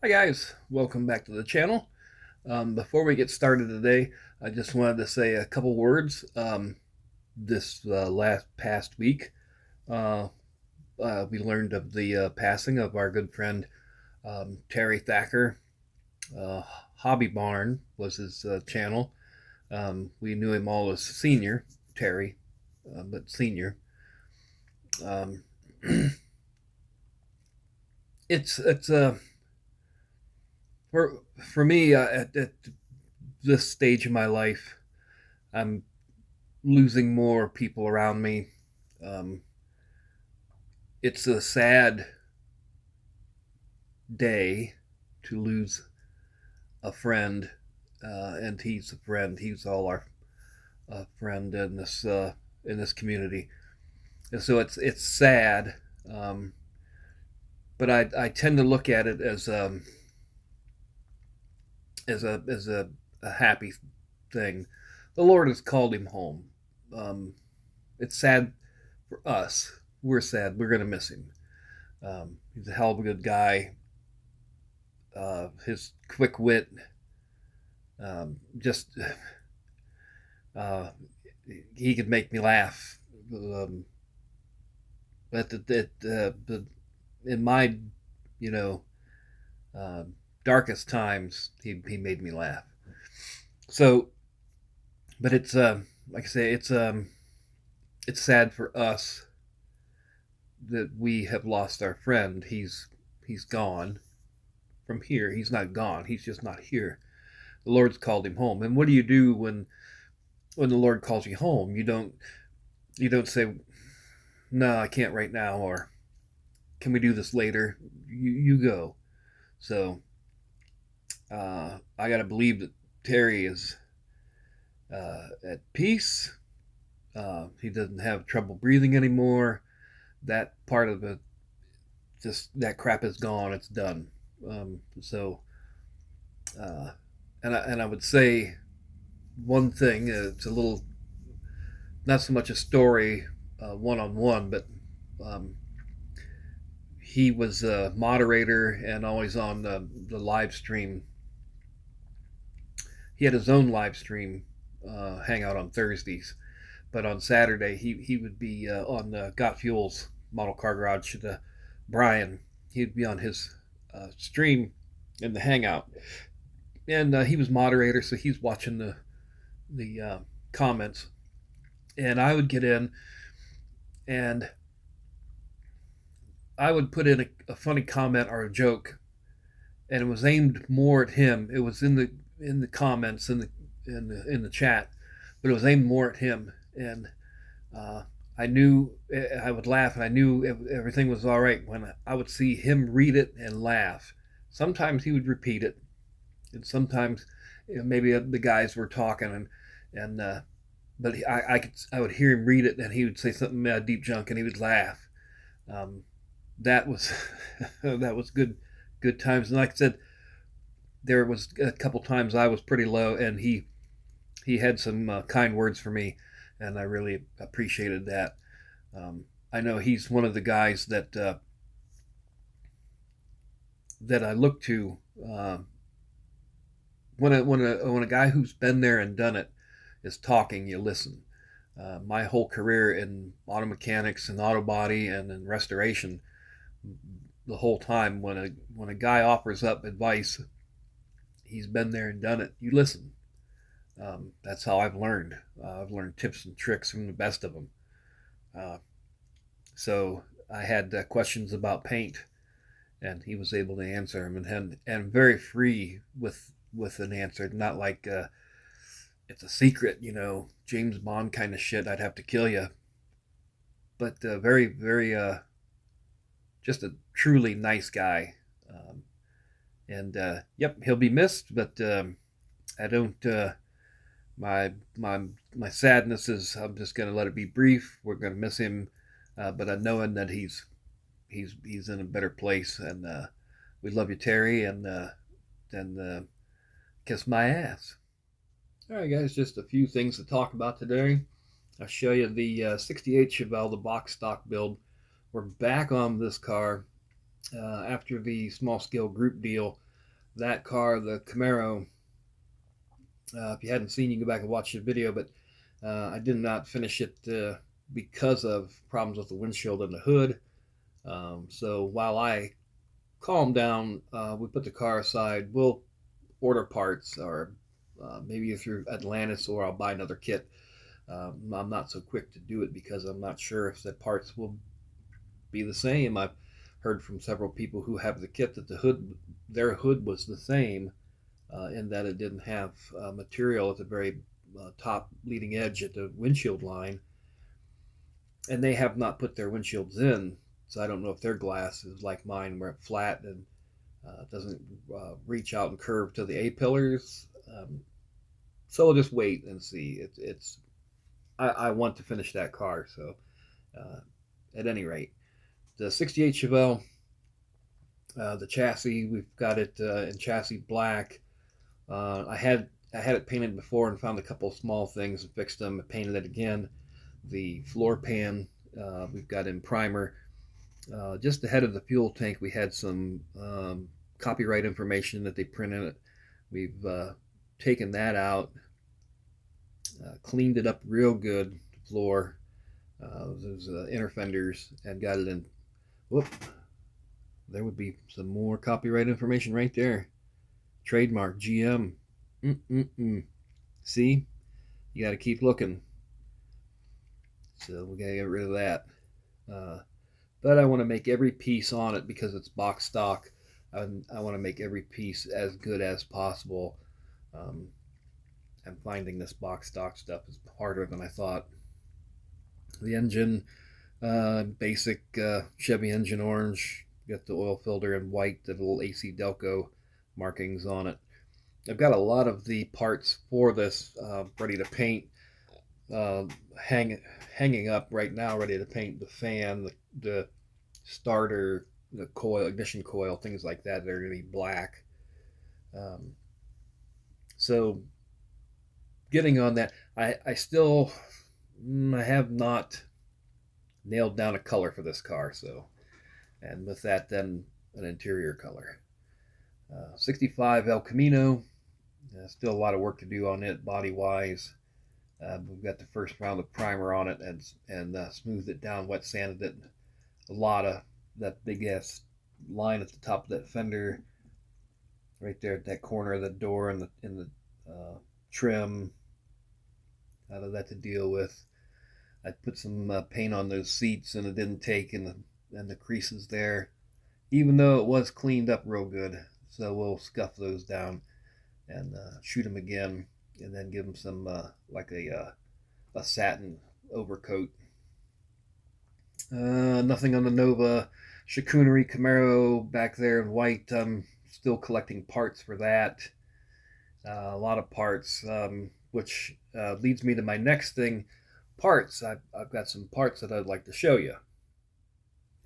Hi guys, welcome back to the channel. Before we get started today, I just wanted to say a couple words. This last past week, uh, we learned of the passing of our good friend Terry Thacker. Uh, Hobby Barn was his channel. We knew him all as Senior Terry, but Senior. Um, it's for me at this stage of my life, I'm losing more people around me. Um, it's a sad day to lose a friend, and he's a friend. He's all our friend in this community, and so it's sad. Um, but I tend to look at it as a happy thing. The Lord has called him home. Um, it's sad for us. We're sad. We're gonna miss him. He's a hell of a good guy. His quick wit, just uh, he could make me laugh. But in my you know uh, darkest times, he made me laugh. So, but it's like I say, it's sad for us that we have lost our friend. He's gone from here. He's not gone. He's just not here. The Lord's called him home. And what do you do when the Lord calls you home? You don't say, no, I can't right now, or can we do this later? You go. So I got to believe that Terry is at peace. He doesn't have trouble breathing anymore. That part of it, just that crap is gone. It's done. So, uh, and I would say one thing. It's a little, not so much a story one on one, but um, he was a moderator and always on the live stream. He had his own live stream hangout on Thursdays, but on Saturday he would be on Got Fuel's Model Car Garage. Brian, he'd be on his stream in the hangout, and he was moderator, so he's watching the comments, and I would get in and I would put in a funny comment or a joke, and it was aimed more at him. It was in the comments in the chat, but it was aimed more at him, and uh, I knew I would laugh, and I knew everything was all right when I would see him read it and laugh. Sometimes he would repeat it, and sometimes maybe the guys were talking, and but I would hear him read it, and he would say something deep junk, and he would laugh. Um, that was that was good times. And like I said, there was a couple times I was pretty low, and he had some kind words for me, and I really appreciated that. I know he's one of the guys that I look to when a guy who's been there and done it is talking. You listen. My whole career in auto mechanics and auto body and in restoration, the whole time when a guy offers up advice, he's been there and done it. You listen. That's how I've learned. I've learned tips and tricks from the best of them. Uh, so I had questions about paint, and he was able to answer them, and very free with an answer, not like it's a secret, James Bond kind of shit. I'd have to kill you, but very very just a truly nice guy. And yep, he'll be missed, but I don't. My sadness is I'm just going to let it be brief. We're going to miss him, but I knowing that he's in a better place, and we love you, Terry, and then kiss my ass. All right, guys, just a few things to talk about today. I'll show you the 68 Chevelle, the box stock build. We're back on this car after the small scale group deal. that car, the Camaro, if you hadn't seen, you can go back and watch the video, but I did not finish it because of problems with the windshield and the hood. So while I calm down, we put the car aside. We'll order parts, or maybe through Atlantis, or I'll buy another kit. I'm not so quick to do it because I'm not sure if the parts will be the same. I've heard from several people who have the kit that their hood was the same, in that it didn't have material at the very top leading edge at the windshield line, and they have not put their windshields in. So I don't know if their glass is like mine, where it's flat and doesn't reach out and curve to the A pillars. So we'll just wait and see. I want to finish that car. So uh, at any rate, the 68 Chevelle, the chassis, we've got it in chassis black. I had it painted before and found a couple of small things and fixed them and painted it again. The floor pan, we've got in primer. Just ahead of the fuel tank, we had some copyright information that they printed. We've taken that out, cleaned it up real good, the floor, those inner fenders, and got it in. Whoop, there would be some more copyright information right there. Trademark GM. Mm-mm-mm. See, you got to keep looking. So we got to get rid of that. Uh, but I want to make every piece on it because it's box stock. I want to make every piece as good as possible. Um, and finding this box stock stuff is harder than I thought. The engine, basic Chevy engine orange. Got the oil filter in white, the little AC Delco markings on it. I've got a lot of the parts for this ready to paint, uh, hanging up right now, ready to paint. The fan, the starter, the coil, ignition coil, things like that. They're going to be black. Um, so getting on that, I still I have not nailed down a color for this car. So, and with that, then an interior color. 65 El Camino. Still a lot of work to do on it body wise. We've got the first round of primer on it and smoothed it down, wet sanded it. A lot of that big ass line at the top of that fender, right there at that corner of the door and the trim. Out of that to deal with. I put some paint on those seats and it didn't take, and the creases there, even though it was cleaned up real good. So we'll scuff those down and shoot them again, and then give them some like a satin overcoat. Nothing on the Nova Chicanery Camaro back there in white. I'm still collecting parts for that. A lot of parts, which leads me to my next thing, parts. I've got some parts that I'd like to show you.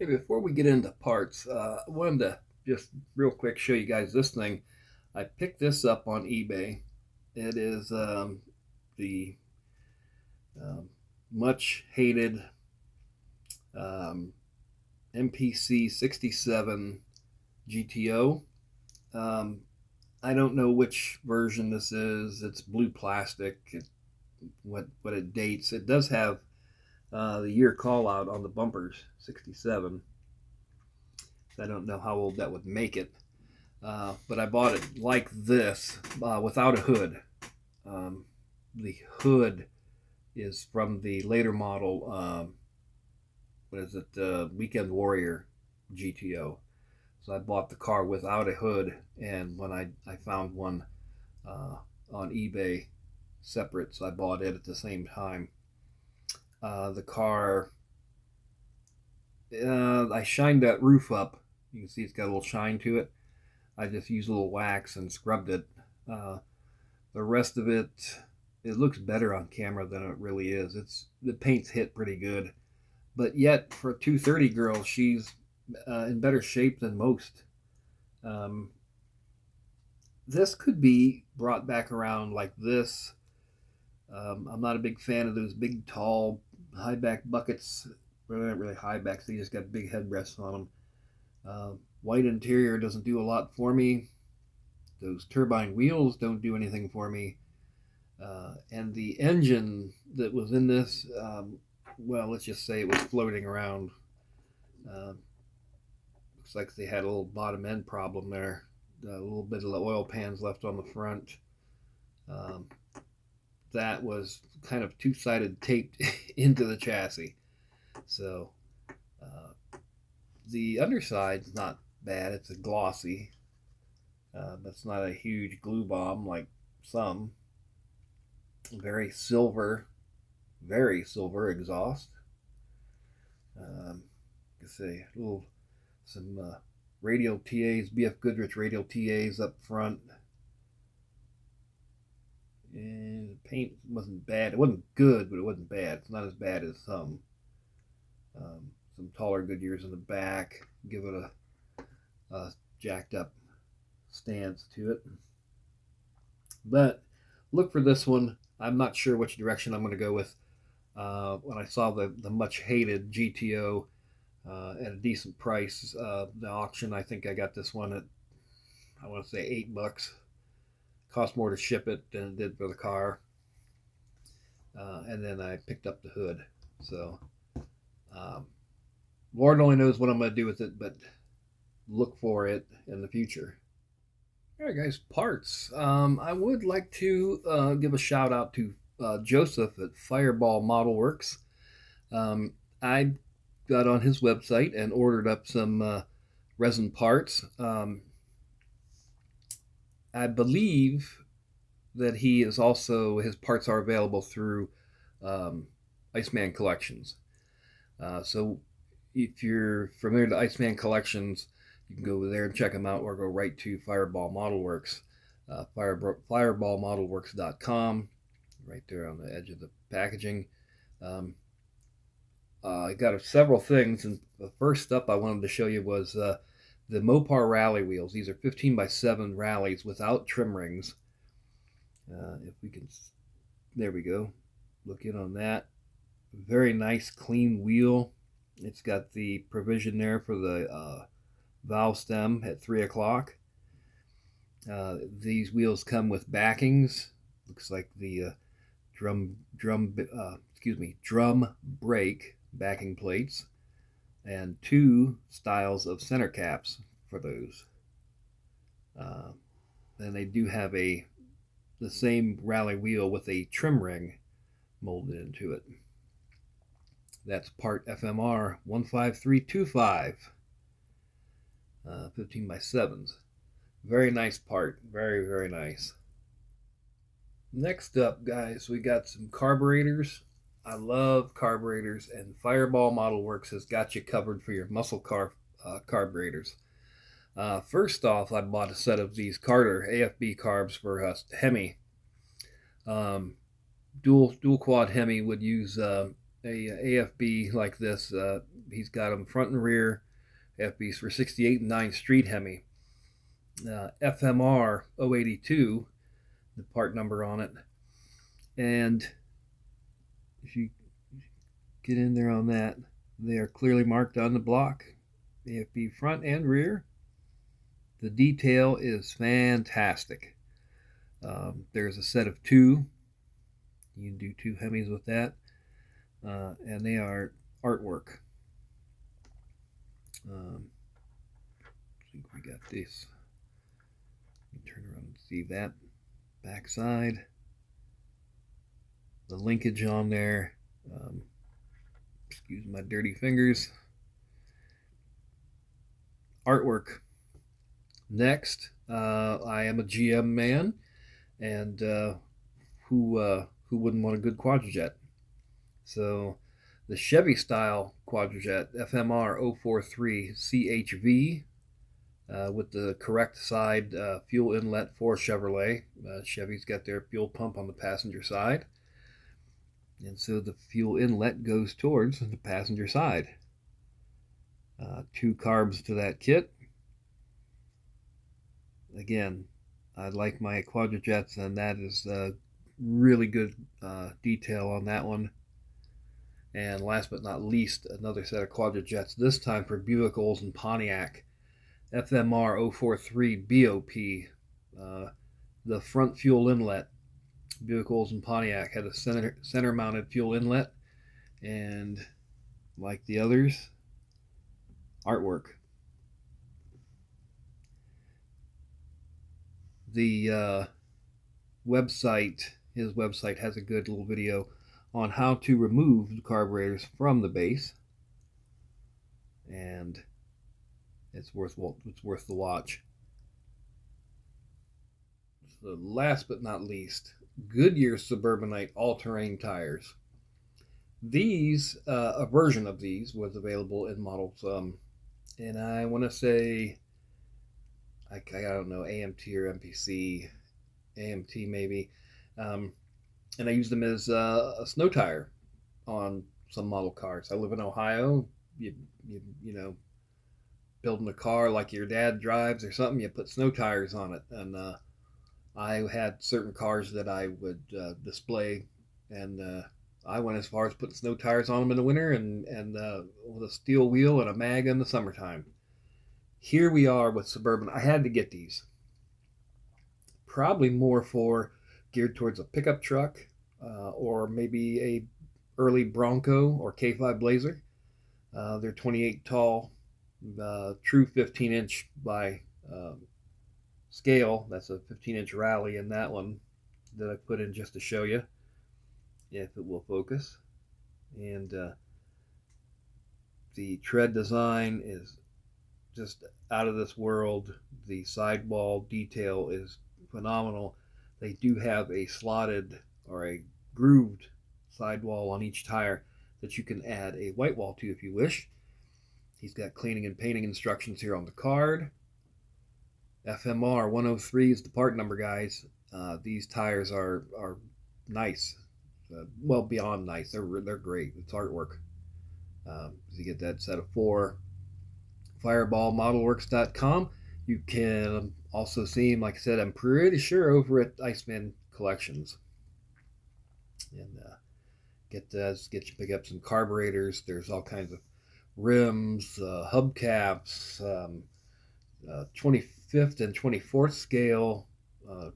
Hey, before we get into parts, I wanted to just real quick show you guys this thing. I picked this up on eBay. It is the much hated MPC 67 GTO. I don't know which version this is. It's blue plastic. What it dates. It does have the year call out on the bumpers, 67. I don't know how old that would make it. But I bought it like this, without a hood. The hood is from the later model, what is it, Weekend Warrior GTO. So I bought the car without a hood, and when I found one on eBay separate, so I bought it at the same time. The car, I shined that roof up. You can see it's got a little shine to it. I just used a little wax and scrubbed it. The rest of it, it looks better on camera than it really is. The paint's hit pretty good, but yet for a 230 girl, she's in better shape than most. This could be brought back around like this. I'm not a big fan of those big, tall, high back buckets. They're not really high backs. They just got big headrests on them. White interior doesn't do a lot for me. those turbine wheels don't do anything for me. And the engine that was in this, well, let's just say it was floating around. Uh, Looks like they had a little bottom end problem there. A little bit of the oil pans left on the front. Um, that was kind of two-sided taped into the chassis. So the underside's not bad. It's a glossy. But it's not a huge glue bomb like some. Very silver exhaust. Let's see, some radial TAs, BF Goodrich radial TAs up front. And the paint wasn't bad. It wasn't good, but it wasn't bad. It's not as bad as some. Some taller Goodyears in the back. Give it a jacked up stance to it. But look for this one. I'm not sure which direction I'm going to go with. When I saw the much hated GTO at a decent price, the auction, I think I got this one at, I want to say $8. Cost more to ship it than it did for the car. And then I picked up the hood. So Lord only knows what I'm going to do with it, but look for it in the future. All right, guys, parts. I would like to give a shout out to Joseph at Fireball Model Works. I got on his website and ordered up some resin parts. I believe that he is also, his parts are available through Iceman Collections. So if you're familiar with Iceman Collections, you can go over there and check them out, or go right to Fireball Model Works, fireballmodelworks.com, right there on the edge of the packaging. I got several things, and the first up I wanted to show you was the Mopar rally wheels. These are 15x7 rallies without trim rings. If we can, there we go. Look in on that. Very nice, clean wheel. It's got the provision there for the valve stem at 3 o'clock. These wheels come with backings. Looks like the drum brake backing plates, and 2 styles of center caps for those. And they do have the same rally wheel with a trim ring molded into it. That's part FMR 15325. 15x7s. Very nice part. Very, very nice. Next up, guys, we got some carburetors. I love carburetors, and Fireball Model Works has got you covered for your muscle car carburetors. First off, I bought a set of these Carter AFB carbs for Hemi. Dual quad Hemi would use a AFB like this. He's got them front and rear FBs for 68 and 9 Street Hemi. FMR 082, the part number on it. And if you get in there on that, they are clearly marked on the block. AFB front and rear. The detail is fantastic. There's a set of 2. You can do 2 Hemis with that. And they are artwork. I think we got this. Turn around and see that back side. The linkage on there. Excuse my dirty fingers. Artwork. Next, I am a GM man, and who wouldn't want a good quadrijet? So the Chevy style quadrijet FMR 043 CHV with the correct side fuel inlet for Chevrolet. Chevy's got their fuel pump on the passenger side, and so the fuel inlet goes towards the passenger side. 2 carbs to that kit. Again, I like my quadrijets, and that is really good detail on that one. And last but not least, another set of quadrijets, this time for Buick, Olds, and Pontiac. FMR 043 BOP The front fuel inlet, Buick and Pontiac had a center mounted fuel inlet, and like the others, artwork. The website, his website, has a good little video on how to remove the carburetors from the base, and it's worth the watch. So last but not least, Goodyear Suburbanite all-terrain tires. These, a version of these was available in models, and I want to say, I don't know, AMT or MPC, AMT maybe, and I used them as a snow tire on some model cars. I live in Ohio. You know, building a car like your dad drives or something, you put snow tires on it, and I had certain cars that I would display, and I went as far as putting snow tires on them in the winter, and with a steel wheel and a mag in the summertime. Here we are with Suburban. I had to get these. Probably more geared towards a pickup truck, or maybe a early Bronco or K5 Blazer. They're 28 tall, true 15-inch by scale. That's a 15-inch rally in that one that I put in just to show you, if it will focus. And the tread design is just out of this world. The sidewall detail is phenomenal. They do have a slotted or a grooved sidewall on each tire that you can add a white wall to if you wish. He's got cleaning and painting instructions here on the card. FMR 103 is the part number, guys. These tires are nice, well beyond nice. They're great. It's artwork. You get that set of 4. Fireballmodelworks.com. You can also see him, like I said, I'm pretty sure over at Iceman Collections. And get you pick up some carburetors. There's all kinds of rims, hubcaps, 25th and 24th scale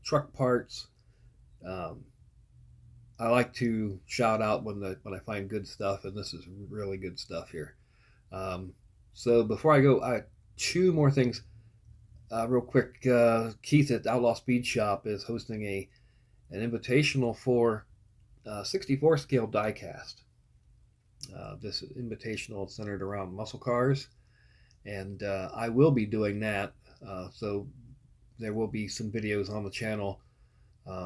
truck parts. I like to shout out when I find good stuff, and this is really good stuff here. So before I go, I have 2 more things real quick. Keith at Outlaw Speed Shop is hosting an invitational for 64 scale diecast. This invitational is centered around muscle cars, and I will be doing that. So there will be some videos on the channel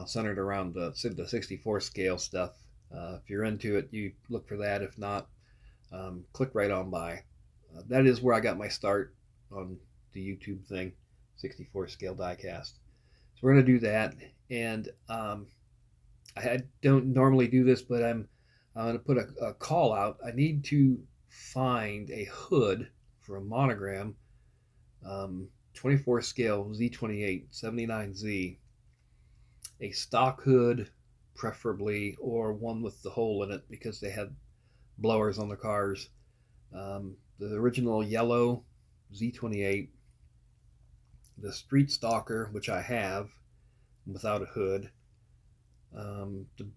centered around the 64 scale stuff. If you're into it, you look for that. If not, click right on by. That is where I got my start on the YouTube thing, 64 scale diecast. So we're going to do that, and I don't normally do this, but I'm going to put a call out. I need to find a hood for a monogram, 24 scale Z28 79Z, a stock hood preferably, or one with the hole in it because they had blowers on the cars. The original yellow Z28, the Street Stalker, which I have without a hood.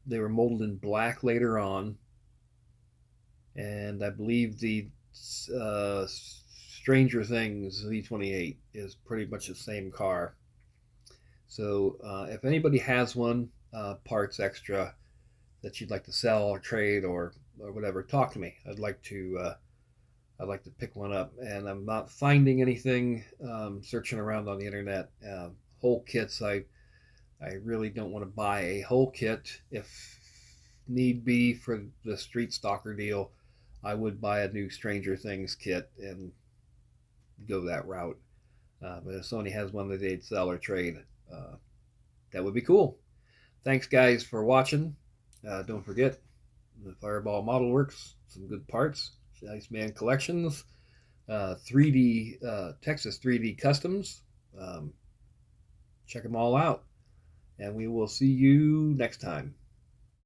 They were molded in black later on, and I believe the Stranger Things Z28 is pretty much the same car. So if anybody has one, parts extra that you'd like to sell or trade or whatever, talk to me. I'd like to pick one up, and I'm not finding anything. Searching around on the internet, whole kits. I really don't want to buy a whole kit. If need be for the Street Stalker deal, I would buy a new Stranger Things kit and go that route. But if Sony has one that they'd sell or trade, that would be cool. Thanks, guys, for watching. Don't forget, the Fireball Model Works, some good parts. Iceman Collections, 3D Texas 3D Customs. Check them all out, and we will see you next time.